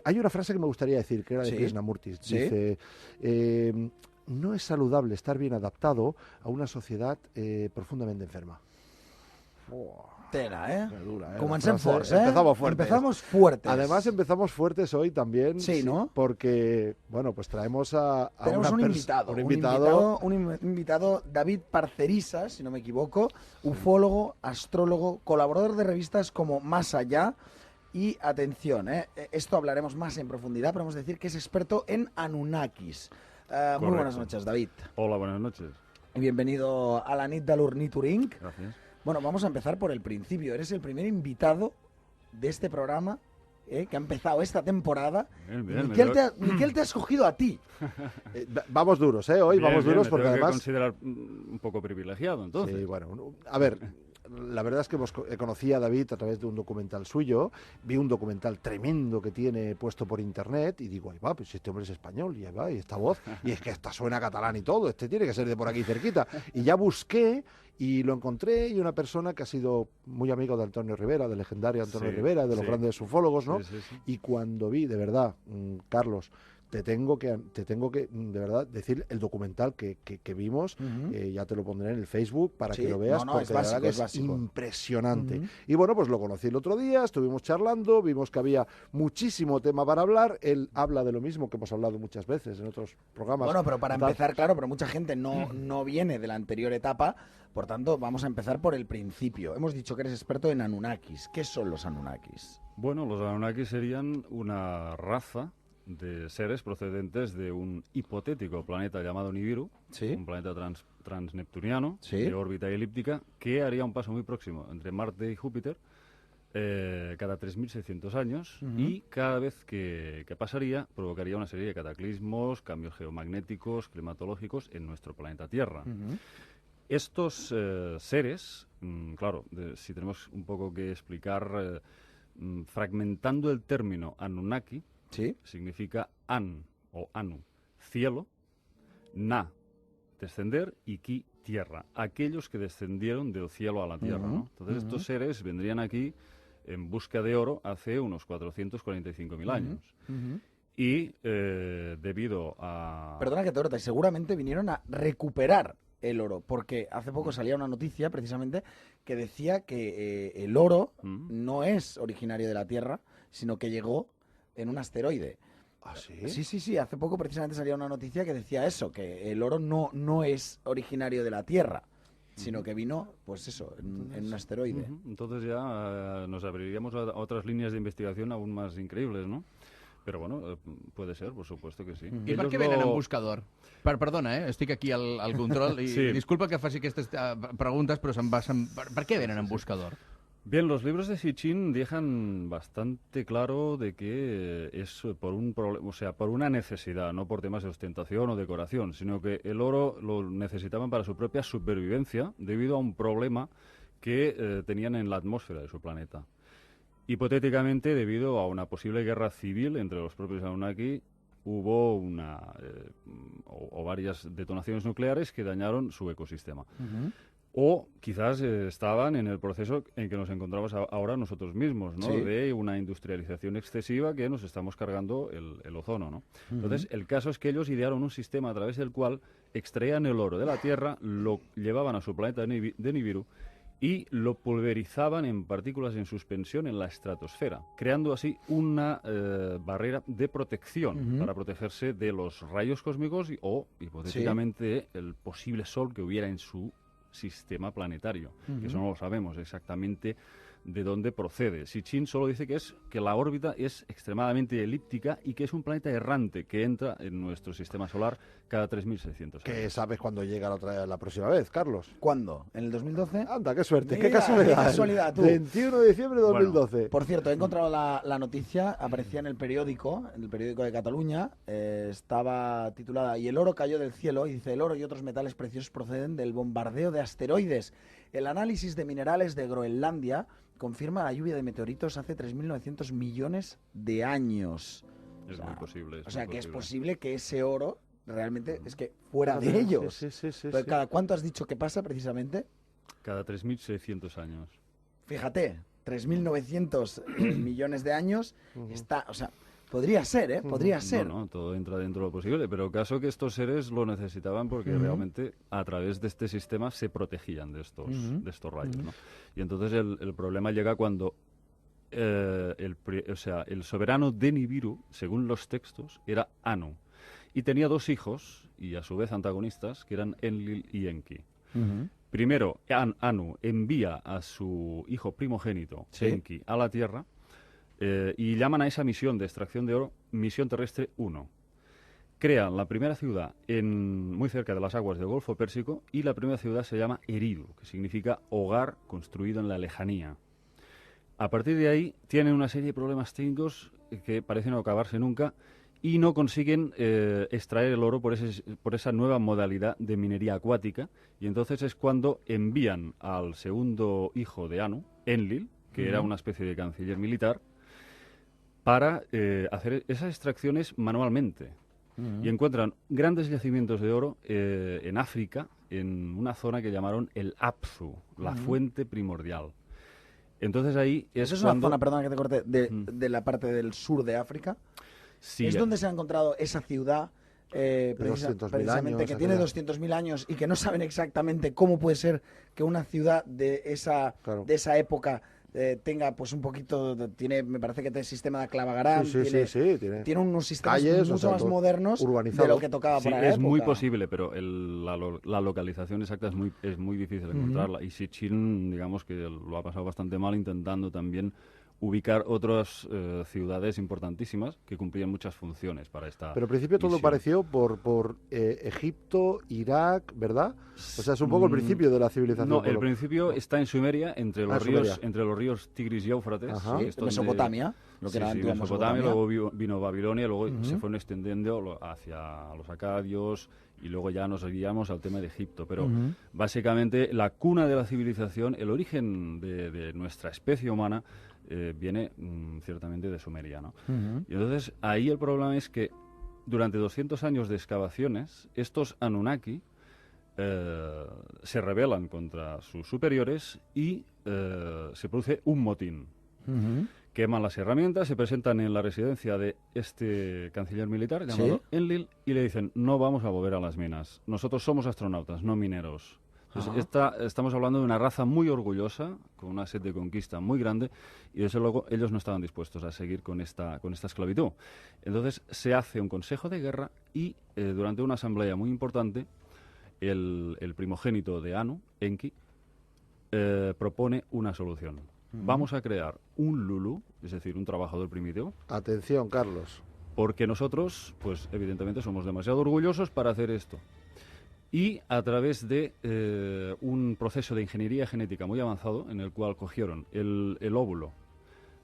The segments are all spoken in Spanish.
hay una frase que me gustaría decir, que era de Sí. Krishnamurti. Sí. Dice, no es saludable estar bien adaptado a una sociedad profundamente enferma. Tela, Qué dura, Comencem la frase. forts, Empezamos fuertes. Empezamos fuertes. Además empezamos fuertes hoy también, Sí, ¿no? porque, bueno, pues traemos a Tenemos un invitado, un invitado, David Parcerisa, si no me equivoco, ufólogo, astrólogo, colaborador de revistas como Más Allá y, atención, esto hablaremos más en profundidad, pero vamos a decir que es experto en Anunnakis. Muy buenas noches, David. Hola, buenas noches. Y bienvenido a la nit de l'Orniturink. Gracias. Bueno, vamos a empezar por el principio. Eres el primer invitado de este programa que ha empezado esta temporada. Bien, Miquel te ha escogido a ti. Vamos duros, hoy bien, vamos duros me porque tengo que además... considerar un poco privilegiado, entonces. Sí, bueno, a ver, la verdad es que conocí a David a través de un documental suyo, vi un documental tremendo que tiene puesto por internet y digo, ahí va, pues este hombre es español y ahí va, y esta voz, y es que esta suena catalán y todo, este tiene que ser de por aquí cerquita. Y ya busqué y lo encontré, y una persona que ha sido muy amigo de Antonio Rivera, del legendario Antonio Rivera, de los grandes ufólogos, ¿no? Sí. Y cuando vi, de verdad, Carlos, te tengo que de verdad decir el documental que vimos, ya te lo pondré en el Facebook para que lo veas, porque de verdad que es impresionante. Y bueno, pues lo conocí el otro día, estuvimos charlando, vimos que había muchísimo tema para hablar, él habla de lo mismo que hemos hablado muchas veces en otros programas. Bueno, pero para empezar, claro, pero mucha gente no viene de la anterior etapa, por tanto, vamos a empezar por el principio. Hemos dicho que eres experto en Anunnakis. ¿Qué son los Anunnakis? Bueno, los Anunnakis serían una raza de seres procedentes de un hipotético planeta llamado Nibiru, un planeta transneptuniano de órbita elíptica, que haría un paso muy próximo entre Marte y Júpiter cada 3.600 años, y cada vez que pasaría provocaría una serie de cataclismos, cambios geomagnéticos, climatológicos en nuestro planeta Tierra. Estos seres, claro, si tenemos un poco que explicar, fragmentando el término Anunnaki, significa an o anu, cielo, na, descender, y ki, tierra, aquellos que descendieron del cielo a la tierra, ¿no? Entonces estos seres vendrían aquí en busca de oro hace unos 445.000 años. Y debido a... Perdona que te corte, seguramente vinieron a recuperar el oro, porque hace poco salía una noticia precisamente que decía que el oro no es originario de la Tierra, sino que llegó en un asteroide. ¿Ah, sí? Sí, hace poco precisamente salía una noticia que decía eso, que el oro no es originario de la Tierra, sino que vino, pues eso, en un asteroide. Entonces ya nos abriríamos a otras líneas de investigación aún más increíbles, ¿no? Però bueno, puede ser, por supuesto que sí. I per què venen en buscador? Perdona, estic aquí al control i disculpa que faci aquestes preguntes, però per què venen en buscador? Bien, los libros de Sitchin dejan bastante claro de que es por un problema, o sea, por una necesidad, no por temas de ostentación o decoración, sino que el oro lo necesitaban para su propia supervivencia debido a un problema que tenían en la atmósfera de su planeta. Hipotéticamente, debido a una posible guerra civil entre los propios Anunnaki, hubo o varias detonaciones nucleares que dañaron su ecosistema. O quizás estaban en el proceso en que nos encontramos ahora nosotros mismos, ¿no? De una industrialización excesiva que nos estamos cargando el ozono, ¿no? Entonces, el caso es que ellos idearon un sistema a través del cual extraían el oro de la Tierra, lo llevaban a su planeta de Nibiru y lo pulverizaban en partículas en suspensión en la estratosfera, creando así una barrera de protección para protegerse de los rayos cósmicos o, hipotéticamente, el posible sol que hubiera en su sistema planetario, que eso no lo sabemos exactamente de dónde procede. Sitchin solo dice que la órbita es extremadamente elíptica y que es un planeta errante que entra en nuestro sistema solar cada 3.600 años. ¿Qué sabes cuándo llega la próxima vez, Carlos? ¿Cuándo? ¿En el 2012? Anda, qué suerte, Mira, qué casualidad. qué casualidad, tú. 21 de diciembre de 2012. Bueno, por cierto, he encontrado la noticia, aparecía en el periódico de Cataluña, estaba titulada "Y el oro cayó del cielo", y dice: "El oro y otros metales preciosos proceden del bombardeo de asteroides. El análisis de minerales de Groenlandia confirma la lluvia de meteoritos hace 3.900 millones de años". Es muy posible. O sea, que es posible que ese oro realmente es que fuera de ellos. Sí. Pero ¿cada cuánto has dicho que pasa precisamente? Cada 3.600 años. Fíjate, 3.900 millones de años está, o sea, Podría ser, ¿eh? Podría ser. No, todo entra dentro de lo posible, pero el caso que estos seres lo necesitaban porque realmente a través de este sistema se protegían de estos rayos, ¿no? Y entonces el problema llega cuando el soberano de Nibiru, según los textos, era Anu, y tenía dos hijos, y a su vez antagonistas, que eran Enlil y Enki. Primero, Anu envía a su hijo primogénito, Enki, a la Tierra, y llaman a esa misión de extracción de oro Misión Terrestre 1. Crean la primera ciudad muy cerca de las aguas del Golfo Pérsico, y la primera ciudad se llama Eridu, que significa hogar construido en la lejanía. A partir de ahí tienen una serie de problemas técnicos que parecen no acabarse nunca y no consiguen extraer el oro por esa nueva modalidad de minería acuática, y entonces es cuando envían al segundo hijo de Anu, Enlil, que era una especie de canciller militar, para hacer esas extracciones manualmente. Y encuentran grandes yacimientos de oro en África, en una zona que llamaron el Apsu, la fuente primordial. Entonces ahí es una cuando... zona, perdona que te corte, de la parte del sur de África. Sí, es donde se ha encontrado esa ciudad precisamente que tiene 200.000 años y que no saben exactamente cómo puede ser que una ciudad de esa época tenga pues un poquito, me parece que tiene sistema de clavagarán, tiene unos sistemas mucho más modernos de lo que tocaba para la época. Es muy posible, pero la localización exacta es muy difícil encontrarla, y Sitchin, digamos que lo ha pasado bastante mal intentando también ubicar otras ciudades importantísimas que cumplían muchas funciones para esta Pero al principio todo misión. pareció por Egipto, Irak, ¿verdad? O sea, es un poco el principio de la civilización. No, el principio está en Sumeria, entre los ríos Tigris y Éufrates. Mesopotamia, lo que era antigua Mesopotamia, luego vino Babilonia, luego se fueron extendiendo hacia los acadios, y luego ya nos guiamos al tema de Egipto. Pero básicamente la cuna de la civilización, el origen de nuestra especie humana, viene ciertamente de Sumeria, ¿no? Y entonces ahí el problema es que durante 200 años de excavaciones, estos Anunnaki se rebelan contra sus superiores y se produce un motín. Queman las herramientas, se presentan en la residencia de este canciller militar llamado Enlil y le dicen: no vamos a volver a las minas, nosotros somos astronautas, no mineros. Entonces, estamos hablando de una raza muy orgullosa, con una sed de conquista muy grande, y desde luego ellos no estaban dispuestos a seguir con esta esclavitud. Entonces se hace un consejo de guerra y durante una asamblea muy importante, el primogénito de Anu, Enki, propone una solución. Vamos a crear un Lulu, es decir, un trabajador primitivo. Atención, Carlos. Porque nosotros, pues evidentemente, somos demasiado orgullosos para hacer esto. Y a través de un proceso de ingeniería genética muy avanzado, en el cual cogieron el óvulo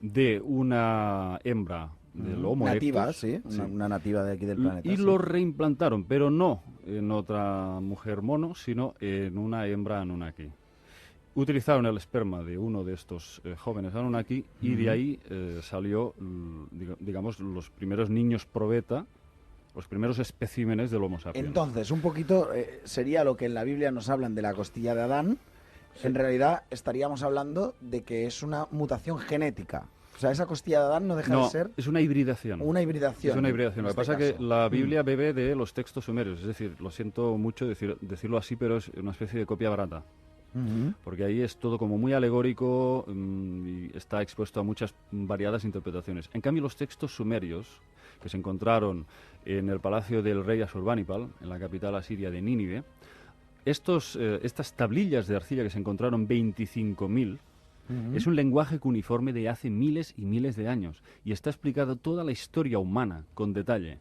de una hembra del Homo erectus, nativa, una nativa de aquí del planeta. Y lo reimplantaron, pero no en otra mujer mono, sino en una hembra Anunnaki. Utilizaron el esperma de uno de estos jóvenes Anunnaki y de ahí salió, digamos, los primeros niños probeta, los primeros especímenes del Homo sapiens. Entonces, un poquito sería lo que en la Biblia nos hablan de la costilla de Adán. En realidad estaríamos hablando de que es una mutación genética. O sea, esa costilla de Adán no deja de ser... es una hibridación. Una hibridación. Es una hibridación. Lo que pasa es que la Biblia bebe de los textos sumerios. Es decir, lo siento mucho decirlo así, pero es una especie de copia barata. Porque ahí es todo como muy alegórico y está expuesto a muchas variadas interpretaciones. En cambio, los textos sumerios que se encontraron en el palacio del rey Asurbanipal, en la capital asiria de Nínive, estas tablillas de arcilla que se encontraron 25.000, es un lenguaje cuneiforme de hace miles y miles de años, y está explicada toda la historia humana con detalle.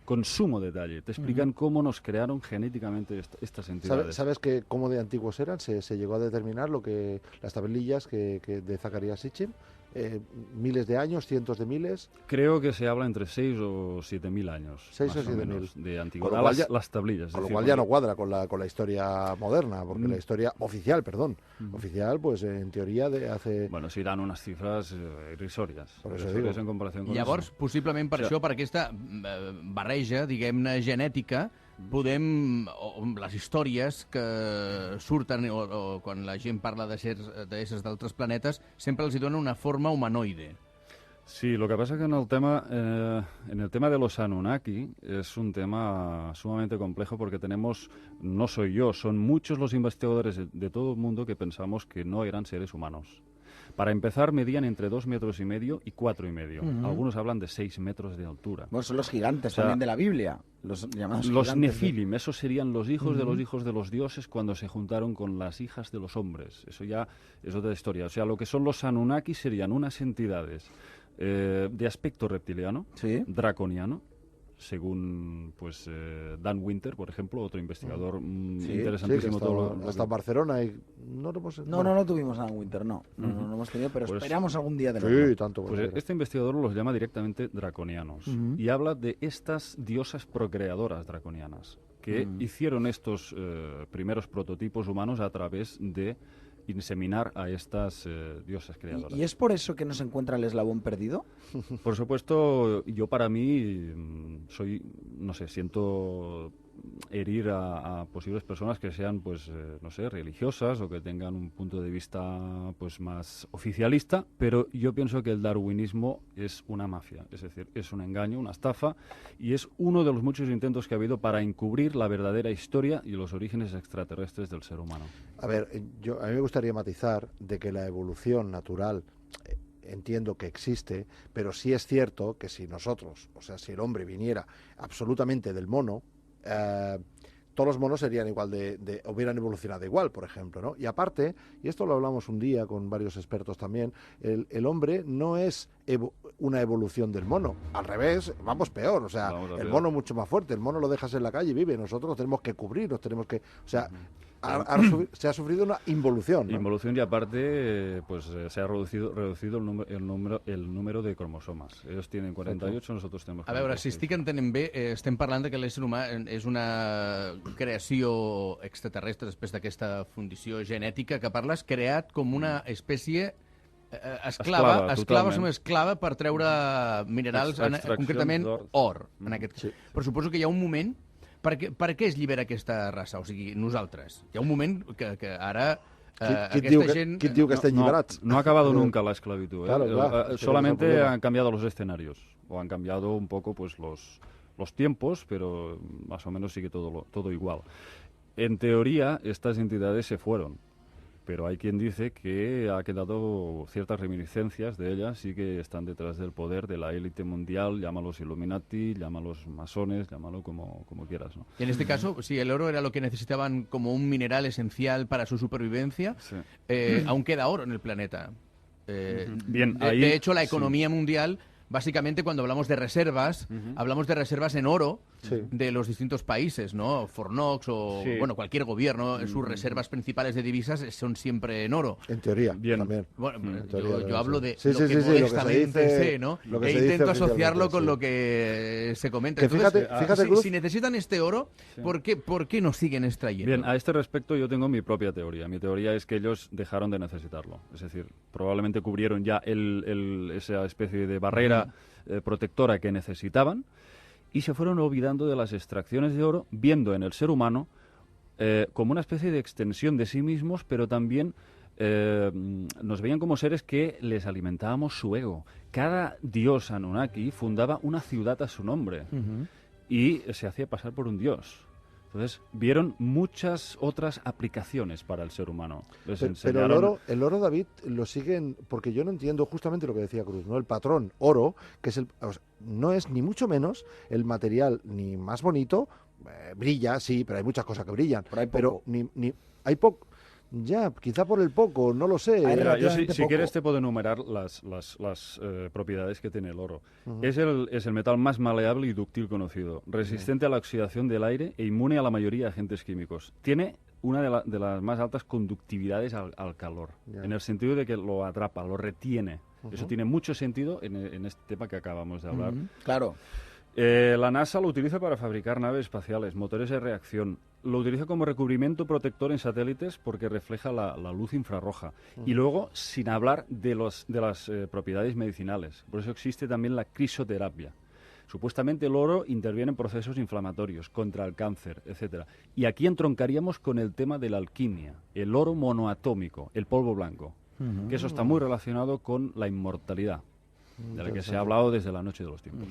Con sumo detalle. Te explican cómo nos crearon genéticamente estas entidades. ¿Sabes cómo de antiguos eran? Se llegó a determinar las tablillas que de Zacarías Sitchin. Miles de años, cientos de miles. Creo que se habla entre 6 o 7.000 años. 6 o 7.000 de antigüedad. Las tablillas. Con lo cual ya no cuadra con la historia moderna, porque la historia oficial, oficial, pues en teoría de hace... Bueno, sí dan unes xifres irrisòries. Per això digo. En comparació amb Llavors, possiblement per això, per aquesta barreja, diguem-ne, genètica, les històries que surten o quan la gent parla d'éssers d'altres planetes sempre els hi donen una forma humanoide. Sí, lo que pasa es que en el tema de los Anunnaki es un tema sumamente complejo porque no soy yo, son muchos los investigadores de todo el mundo que pensamos que no eran seres humanos. Para empezar, medían entre 2,5 metros y 4,5. Algunos hablan de 6 metros de altura. Bueno, son los gigantes O sea, también de la Biblia. Los llamados Los gigantes Nefilim, esos serían los hijos de los dioses cuando se juntaron con las hijas de los hombres. Eso ya es otra historia. O sea, lo que son los Anunnaki serían unas entidades de aspecto reptiliano, Sí. draconiano, según pues Dan Winter, por ejemplo, otro investigador Sí, que interesantísimo. hasta en Barcelona y no lo hemos... No tuvimos nada en Winter, no. No hemos tenido, pero Pues- esperamos algún día tenerlo. Sí, tanto. Pues cualquiera. este investigador los llama directamente draconianos y habla de estas diosas procreadoras draconianas que hicieron estos primeros prototipos humanos a través de inseminar a estas diosas creadoras. ¿Y es por eso que no se encuentra el eslabón perdido? Por supuesto, yo para mí siento herir a posibles personas que sean, pues, no sé, religiosas o que tengan un punto de vista, pues, más oficialista, pero yo pienso que el darwinismo es una mafia, es decir, es un engaño, una estafa, y es uno de los muchos intentos que ha habido para encubrir la verdadera historia y los orígenes extraterrestres del ser humano. A ver, a mí me gustaría matizar de que la evolución natural entiendo que existe, pero sí es cierto que si nosotros, o sea, si el hombre viniera absolutamente del mono, todos los monos serían igual hubieran evolucionado igual, por ejemplo, ¿no? Y aparte, y esto lo hablamos un día con varios expertos también, el hombre no es una evolución del mono, al revés, vamos peor, o sea, Vamos a el peor. mono mucho más fuerte, el mono lo dejas en la calle y vive, nosotros tenemos que cubrirnos, tenemos que, o sea, se ha sufrido una involución, ¿no? Involución y aparte se ha reducido el número de cromosomas. Ellos tienen 48, nosotros tenemos 46. A veure, si estic entenent bé, estem parlant de que l'ésser humà és una creació extraterrestre després d'aquesta fundició genètica que parles, creat com una espècie esclava, totalment. som esclava per treure minerals, Extraccions concretament d'or. or. En aquest... Sí. Però suposo que hi ha un moment... Per què es llibera aquesta raça? O sigui, nosaltres. Hi ha un moment que ara ¿Quién diu que estén lliberats? No ha acabado nunca la esclavitud. Claro, claro, es que solamente ese es el problema. han cambiado los escenarios o han cambiado un poco pues los tiempos, pero más o menos sigue todo igual. En teoría, estas entidades se fueron, pero hay quien dice que ha quedado ciertas reminiscencias de ellas y que están detrás del poder de la élite mundial, llámalos Illuminati, llámalos masones, llámalo como quieras, ¿no? Y en este caso, si el oro era lo que necesitaban como un mineral esencial para su supervivencia, Sí. aún queda oro en el planeta. Bien, de ahí, hecho, la sí. economía mundial, básicamente cuando hablamos de reservas, hablamos de reservas en oro Sí. de los distintos países, ¿no? Fornox o, Sí. bueno, cualquier gobierno, sus reservas principales de divisas son siempre en oro. En teoría, Bien. también. Bueno, En teoría, yo hablo sí. de Sí, lo sí, que sí, sí, lo que se modestamente dice- sé, ¿no? lo que E se dice intento asociarlo oficialmente, con sí. lo que se comenta. Que Entonces, fíjate, si, Cruz, si necesitan este oro, ¿por qué nos siguen extrayendo? Bien, a este respecto yo tengo mi propia teoría. Mi teoría es que ellos dejaron de necesitarlo. Es decir, probablemente cubrieron ya esa especie de barrera protectora que necesitaban y se fueron olvidando de las extracciones de oro, viendo en el ser humano como una especie de extensión de sí mismos, pero también nos veían como seres que les alimentábamos su ego. Cada dios Anunnaki fundaba una ciudad a su nombre y se hacía pasar por un dios. Entonces, vieron muchas otras aplicaciones para el ser humano. Les Pero enseñaron... el oro, David, lo siguen, porque yo no entiendo justamente lo que decía Cruz, ¿no? El patrón oro, que es no es ni mucho menos el material ni más bonito, brilla, sí, pero hay muchas cosas que brillan. Pero hay poco. Hay poco. Ya, quizá por el poco, no lo sé. Hay Mira, yo relativamente si poco. quieres te puedo enumerar las propiedades que tiene el oro. Es el metal más maleable y dúctil conocido, resistente a la oxidación del aire e inmune a la mayoría de agentes químicos. Tiene una de las más altas conductividades al calor, Ya. en el sentido de que lo atrapa, lo retiene. Eso tiene mucho sentido en este tema que acabamos de hablar. Claro. La NASA lo utiliza para fabricar naves espaciales, motores de reacción. Lo utiliza como recubrimiento protector en satélites porque refleja la luz infrarroja. Y luego, sin hablar de las propiedades medicinales. Por eso existe también la crisoterapia. Supuestamente el oro interviene en procesos inflamatorios, contra el cáncer, etc. Y aquí entroncaríamos con el tema de la alquimia, el oro monoatómico, el polvo blanco, que eso está muy relacionado con la inmortalidad. de la que se ha hablado desde la noche de los tiempos.